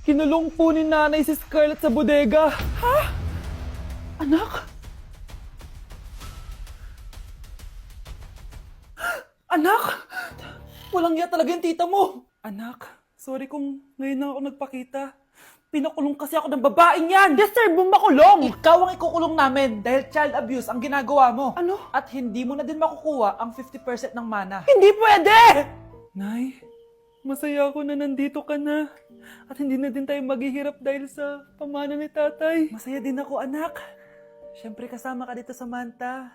Kinulong po ni nanay si Scarlett sa bodega. Ha? Anak? Anak? Walang iya talaga yung tita mo. Anak, sorry kung ngayon na ako nagpakita. Pinakulong kasi ako ng babaeng yan! Deserve mo makulong! Ikaw ang ikukulong namin dahil child abuse ang ginagawa mo. Ano? At hindi mo na din makukuha ang 50% ng mana. Hindi pwede! Nay, masaya ako na nandito ka na. At hindi na din tayo maghihirap dahil sa pamana ni tatay. Masaya din ako, anak. Siyempre kasama ka dito sa Manta.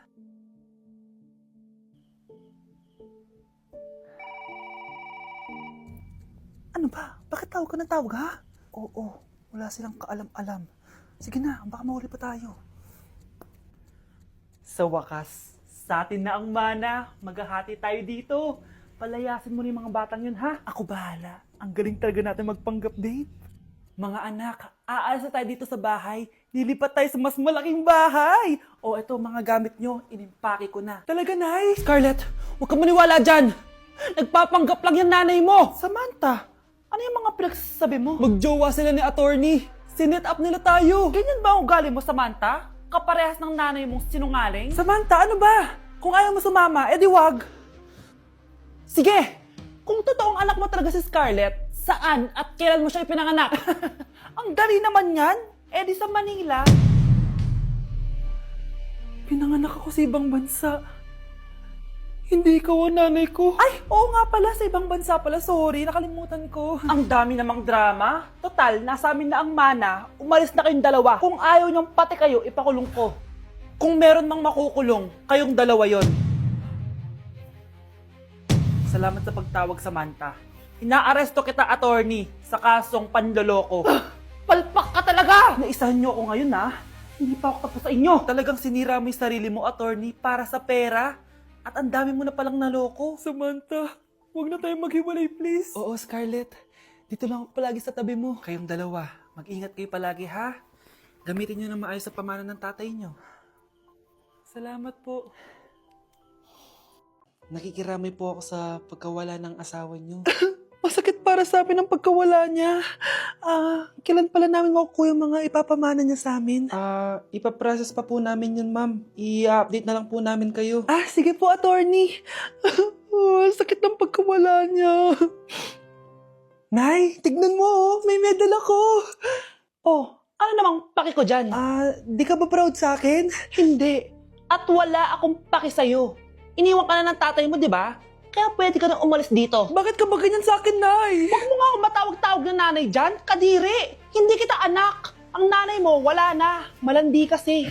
Ano ba? Bakit tawag ka ng tawag, ha? Oo, wala silang kaalam-alam. Sige na, baka mahuli pa tayo. Sa wakas, sa atin na ang mana. Maghahati tayo dito. Palayasin mo na yung mga batang yun, ha? Ako bahala. Ang galing talaga natin magpanggap date. Mga anak, aalis na tayo dito sa bahay. Lilipat tayo sa mas malaking bahay. O eto, mga gamit nyo, inimpake ko na. Talaga, Nay? Scarlett, huwag ka maniwala dyan. Nagpapanggap lang yung nanay mo. Samantha, ano yung mga pinagsasabi mo? Magjowa sila ni attorney. Sinet up nila tayo. Ganyan ba ang ugali mo, Samantha? Kaparehas ng nanay mong sinungaling? Samantha, ano ba? Kung ayaw mo sumama, edi wag. Sige, kung totoong anak mo talaga si Scarlett, saan at kailan mo siya ipinanganak? Ang dali naman yan. Edi sa Manila. Pinanganak ako sa ibang bansa. Hindi ikaw ang nanay ko. Ay, oo nga pala, sa ibang bansa pala. Sorry, nakalimutan ko. Ang dami namang drama. Total, nasa amin na ang mana. Umalis na kayong dalawa. Kung ayaw niyong pati kayo, ipakulong ko. Kung meron mang makukulong, kayong dalawa yon. Salamat sa pagtawag, Samantha. Inaaresto kita, attorney, sa kasong panloloko. Palpak ka talaga! Naisahan niyo ako ngayon, ha? Hindi pa ako tapos sa inyo. Talagang sinira mo yung sarili mo, attorney, para sa pera. At ang dami mo na palang naloko. Samantha, huwag na tayong maghiwalay, please. Oo, Scarlett. Dito lang ako palagi sa tabi mo. Kayong dalawa, mag-ingat kayo palagi, ha? Gamitin niyo na maayos sa pamana ng tatay niyo. Salamat po. Nakikiramay po ako sa pagkawala ng asawa niyo. Masakit para sa amin ang pagkawala niya. Kailan pala namin makukuha yung mga ipapamana niya sa amin? Ipaprocess pa po namin yun, ma'am. I-update na lang po namin kayo. Sige po, attorney. Sakit ng pagkawala niya. Nay, tignan mo, may medal ako. Oh, ano namang paki ko dyan? Di ka ba proud sa akin? Hindi. At wala akong paki sa'yo. Iniwan ka na ng tatay mo, di ba? Kaya pwede ka nang umalis dito. Bakit ka ba ganyan sa akin, Nay? Huwag mo nga akong matawag-tawag na nanay dyan. Kadiri! Hindi kita anak. Ang nanay mo, wala na. Malandi kasi.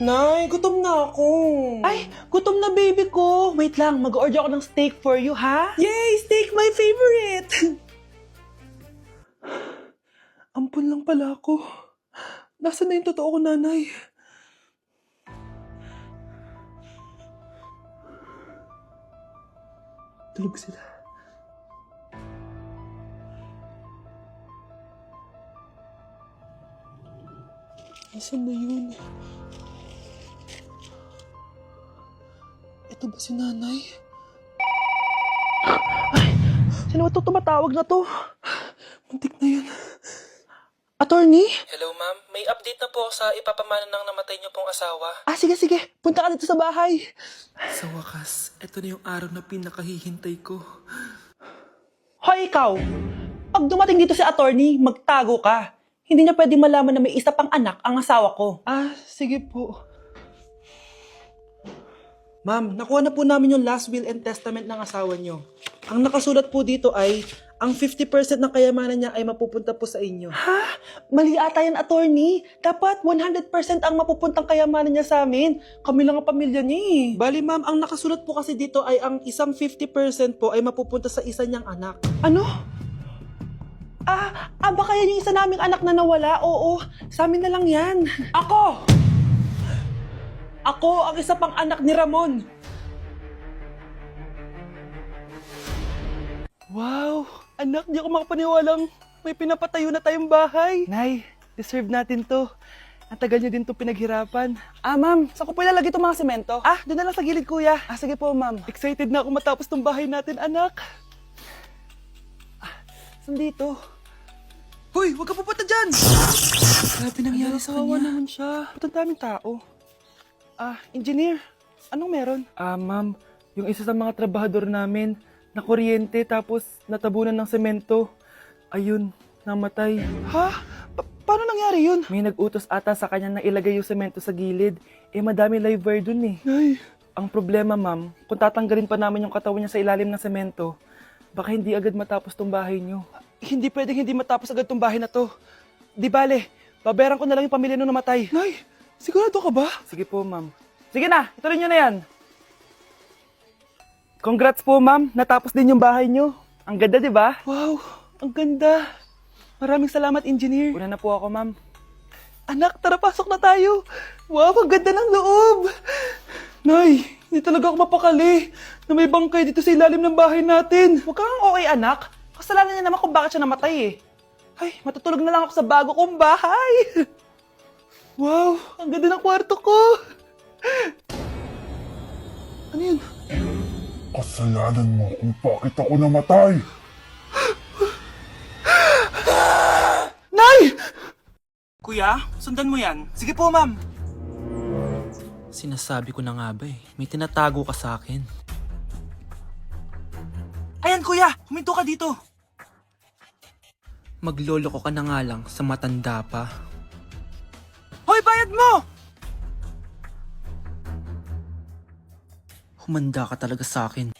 Nay, gutom na ako. Ay, gutom na baby ko. Wait lang, mag-order ako ng steak for you, ha? Yay! Steak, my favorite! Ampun lang pala ako. Nasaan na yung totoo ko, nanay? Tulog sila. Nasaan na yun? Ito ba si nanay? Ay! Sino ba ito tumatawag na to? Muntik na yun. Attorney? Hello ma'am, may update na po sa ipapamana ng namatay niyo pong asawa. Sige. Punta ka dito sa bahay. Sa wakas, ito na yung araw na pinakahihintay ko. Hoy, ikaw! Pag dumating dito si attorney, magtago ka. Hindi niya pwedeng malaman na may isa pang anak ang asawa ko. Sige po. Ma'am, nakuha na po namin yung last will and testament ng asawa niyo. Ang nakasulat po dito ay, ang 50% ng kayamanan niya ay mapupunta po sa inyo. Ha? Mali ata yan, attorney. Dapat 100% ang mapupuntang kayamanan niya sa amin. Kami lang ang pamilya niya eh. Bali ma'am, ang nakasulat po kasi dito ay ang isang 50% po ay mapupunta sa isa niyang anak. Ano? Baka yan yung isa naming anak na nawala. Oo, sa amin na lang yan. Ako ang isa pang anak ni Ramon. Wow! Anak, di ako makapaniwalang may pinapatayo na tayong bahay. Nay, deserve natin to. Ang tagal niyo din to pinaghirapan. Ma'am, saan ko po ilalagay itong mga semento? Doon na lang sa gilid, kuya. Sige po, ma'am. Excited na ako matapos tong bahay natin, anak. Saan dito? Hoy! Hoy, huwag ka pupunta dyan! Grabe nangyari sa kanya. Naman siya. Ba't ang daming tao? Engineer, anong meron? Ma'am, yung isa sa mga trabahador namin, nakuryente tapos natabunan ng semento. Ayun, namatay. Ha? Paano nangyari yun? May nag-utos ata sa kanya na ilagay yung semento sa gilid. Madami live wire dun eh. Nay. Ang problema, ma'am, kung tatanggalin pa namin yung katawan niya sa ilalim ng semento, baka hindi agad matapos tong bahay niyo. Hindi pwedeng hindi matapos agad tong bahay na to. Di bale, babayaran ko na lang yung pamilya nung namatay. Nay, sigurado ka ba? Sige po, ma'am. Sige na, ituloy niyo na yan. Congrats po, ma'am. Natapos din yung bahay niyo. Ang ganda, di ba? Wow, ang ganda. Maraming salamat, engineer. Una na po ako, ma'am. Anak, tara pasok na tayo. Wow, ang ganda ng loob. Nay, hindi talaga ako mapakali na may bangkay dito sa ilalim ng bahay natin. Huwag kang okay, anak. Kasalanan niya naman kung bakit siya namatay eh. Ay, matutulog na lang ako sa bago kong bahay. Wow, ang ganda ng kwarto ko. Ano yun? Kasalanan mo kung bakit ako namatay. Nay! Kuya, sundan mo yan. Sige po, ma'am. Sinasabi ko na nga ba eh, may tinatago ka sa akin. Ayan, kuya, huminto ka dito. Maglolo ko ka na nga lang sa matanda pa. Hoy, bayad mo! Humanda ka talaga sa akin.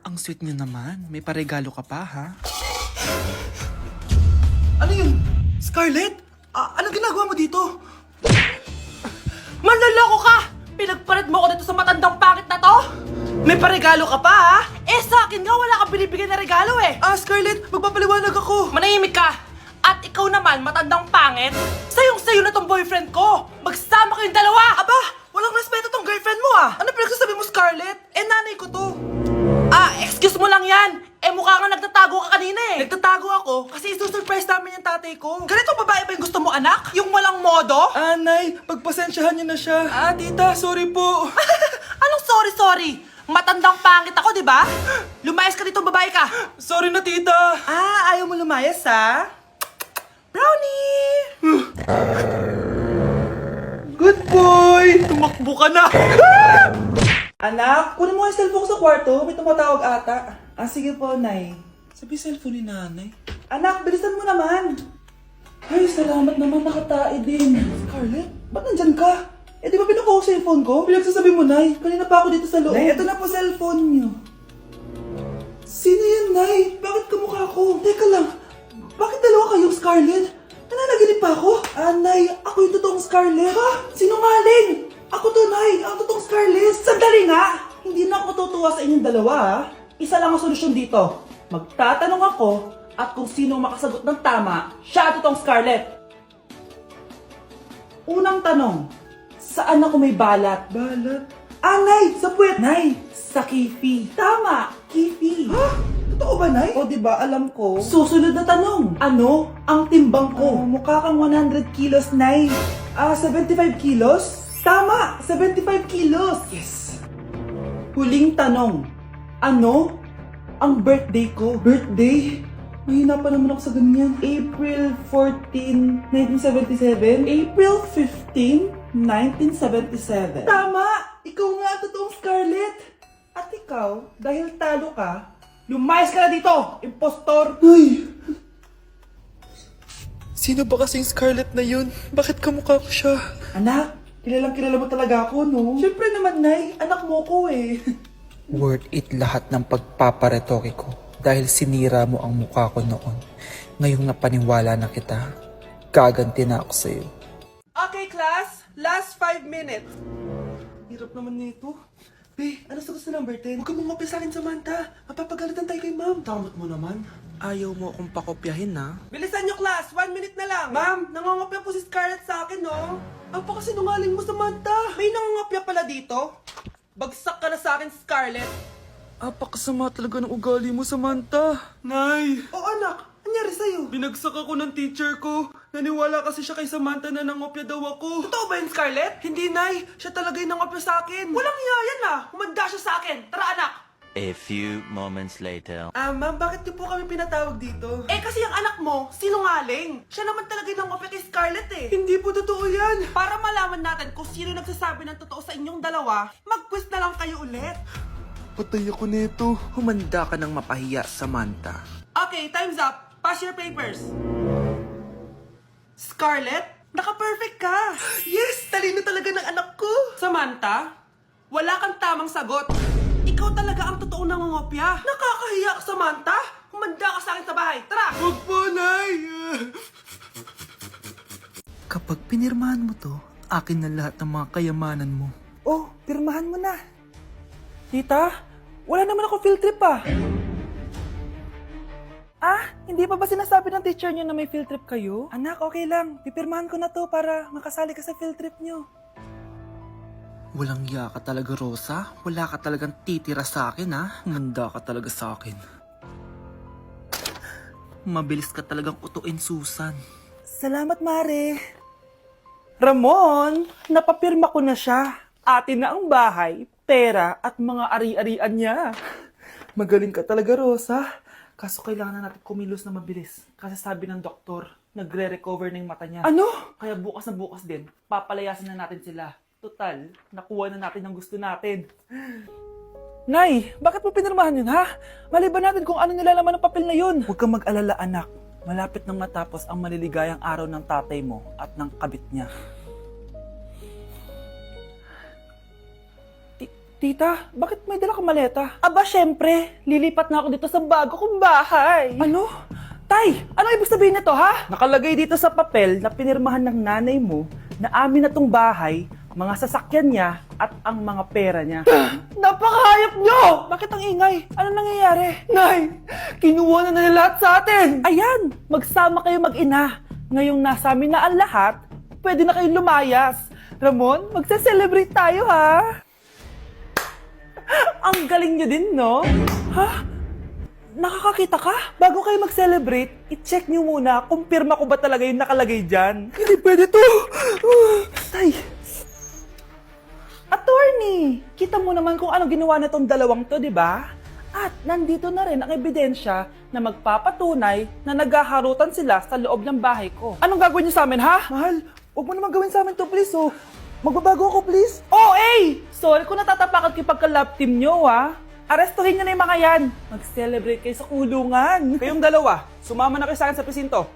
Ang sweet niyo naman, may paregalo ka pa ha? Ano yun? Scarlett? Anong ginagawa mo dito? Manloloko ka! Pinagpalit mo ako dito sa matandang pangit na to? May paregalo ka pa, ha? Sa akin nga, wala kang binibigyan na regalo eh. Scarlett, magpapaliwanag ako. Manahimik ka! At ikaw naman, matandang pangit, sayong-sayo na tong boyfriend ko. Magsama kayong dalawa! Aba, walang respeto tong girlfriend mo Ano pinagsasabi mo, Scarlett? Nanay ko to. Excuse mo lang yan. Mukha nga nagtatago ka kanina eh. Nagtatago ako kasi isusurprise namin yung tatay ko. Ganitong babae ba yung gusto mo, anak? Yung walang modo? Nay, pagpasensyahan niyo na siya. Tita, sorry po. Anong sorry? Matandang pangit ako, di ba? Lumayas ka dito, babae ka. Sorry na, tita. Ayaw mo lumayas, ha? Brownie! Good boy! Tumakbo ka na! Anak, kunin mo yung cellphone ko sa kwarto. May tumatawag ata. Sige po, Nay. Sabi cellphone ni nanay. Anak, bilisan mo naman. Ay, salamat naman. Nakatae din. Scarlett, ba't nandyan ka? Di ba pinukuha ko sa cellphone ko? Pinagsasabi mo, Nay. Kanina pa ako dito sa loob. Nay, ito na po cellphone niyo. Sino yan, Nay? Bakit kamukha ko? Teka lang. Bakit dalawa kayong Scarlett? Nananaginip pa ako? Nay, ako yung totoong Scarlett. Ha? Sinungaling! Ako to, Nay. Ang totoong Scarlett. Sandali nga! Hindi na ako matutuwa sa inyong dalawa, ha? Isa lang ang solusyon dito. Magtatanong ako at kung sino ang makasagot ng tama, siya ang totoong Scarlett. Unang tanong, saan ako may balat? Balat? Nay! Sa puwet! Nay! Sa kifi. Tama! Kifi. Ha? Totoo ba, Nay? O, diba, alam ko. Susunod na tanong. Ano ang timbang ko? Mukha kang 100 kilos, Nay. 75 kilos? Tama! 75 kilos! Yes! Huling tanong. Ano ang birthday ko? Birthday? Mahina pa naman ako sa ganyan. April 14, 1977? April 15, 1977. Tama! Ikaw nga ang totoong Scarlett! At ikaw, dahil talo ka, lumayas ka na dito, impostor! Ay! Sino ba kasing Scarlett na yun? Bakit kamukha ko siya? Anak, kilalang kilala mo talaga ako, no? Siyempre naman, Nay. Anak mo ko eh. Worth it lahat ng pagpaparetoke ko dahil sinira mo ang mukha ko noon. Ngayong napaniwala na kita, gaganti na ako sa'yo. Okay, class. Last 5 minutes. Hirap naman nito. Be, ano sagot sa number 10? Huwag ka mong sa akin, Samantha. Mapapagalitan tayo kay ma'am. Tamot mo naman. Ayaw mo akong pakopyahin na? Bilisan nyo, class. 1 minute na lang. Ma'am, nangangopya po si Scarlett sa akin, no? Apakasinungaling mo, Samantha. May nangangopya pala dito? Bagsak ka na sa akin, Scarlett. Apakasama talaga ng ugali mo, Samantha. Nay! O anak, anyari sa'yo? Binagsak ako ng teacher ko. Naniwala kasi siya kay Samantha na nangopya daw ako. Totoo ba yun, Scarlett? Hindi, Nay. Siya talaga yung nangopya sa akin. Walang iya yan, Humanda siya sa akin. Tara, anak. A few moments later. Ma'am, bakit niyo po kami pinatawag dito? Kasi yung anak mo, sinungaling. Siya naman talaga ng opya kay Scarlett eh. Hindi po totoo yan. Para malaman natin kung sino nagsasabi ng totoo sa inyong dalawa, mag-quiz na lang kayo ulit. Patay ako nito. Humanda ka ng mapahiya, Samantha. Okay, time's up. Pass your papers. Scarlett, naka-perfect ka. Yes, talino talaga ng anak ko. Samantha, wala kang tamang sagot. Ikaw talaga ang totoong nangungopya. Nakakahiya ka, Samantha. Humanda ka sa akin sa bahay. Tara! Huwag po, Nay. Kapag pinirmahan mo to, akin na lahat ng mga kayamanan mo. Oh, pirmahan mo na. Tita, wala naman ako field trip ah. Hindi pa ba sinasabi ng teacher niyo na may field trip kayo? Anak, okay lang. Pipirmahan ko na to para makasali ka sa field trip niyo. Walang iya ka talaga, Rosa. Wala ka talagang titira sa akin, ha? Humanda ka talaga sa akin. Mabilis ka talagang utuin, Susan. Salamat, Mare. Ramon, napapirma ko na siya. Atin na ang bahay, pera at mga ari-arian niya. Magaling ka talaga, Rosa. Kaso kailangan na natin kumilos na mabilis. Kasi sabi ng doktor, nagre-recover na yung mata niya. Ano? Kaya bukas na bukas din, papalayasin na natin sila. Total, nakuha na natin ang gusto natin. Nay, bakit mo pinirmahan yun, ha? Maliban natin kung ano nilalaman ng papel na yun. Huwag kang mag-alala, anak. Malapit nang matapos ang maliligayang araw ng tatay mo at ng kabit niya. Tita, bakit may dala kang maleta? Aba, syempre. Lilipat na ako dito sa bago kong bahay. Ano? Tay, ano ibig sabihin nito, ha? Nakalagay dito sa papel na pinirmahan ng nanay mo na amin na tong bahay, mga sasakyan niya, at ang mga pera niya. Napakahayop nyo! Bakit ang ingay? Ano nangyayari? Nay, kinuha na nila lahat sa atin! Ayan, magsama kayo mag-ina. Ngayong nasa amin na ang lahat, pwede na kayong lumayas. Ramon, magse-celebrate tayo, ha? Ang galing nyo din, no? Ha? Nakakakita ka? Bago kayo mag-celebrate, i-check nyo muna kung pirma ko ba talaga yung nakalagay dyan. Hindi pwede to! Tay! Attorney! Kita mo naman kung ano ginawa na tong dalawang to, di ba? At nandito na rin ang ebidensya na magpapatunay na naghaharutan sila sa loob ng bahay ko. Anong gagawin nyo sa amin, ha? Mahal, huwag mo naman gawin sa amin to, please, oh. Magbabago ako, please. Oh, eh! Sorry kung natatapakan kayo pagka-love team nyo, ha? Arestuhin nyo na yung mga yan. Mag-celebrate kayo sa kulungan. Kayong dalawa, sumama na kayo sa akin sa presinto.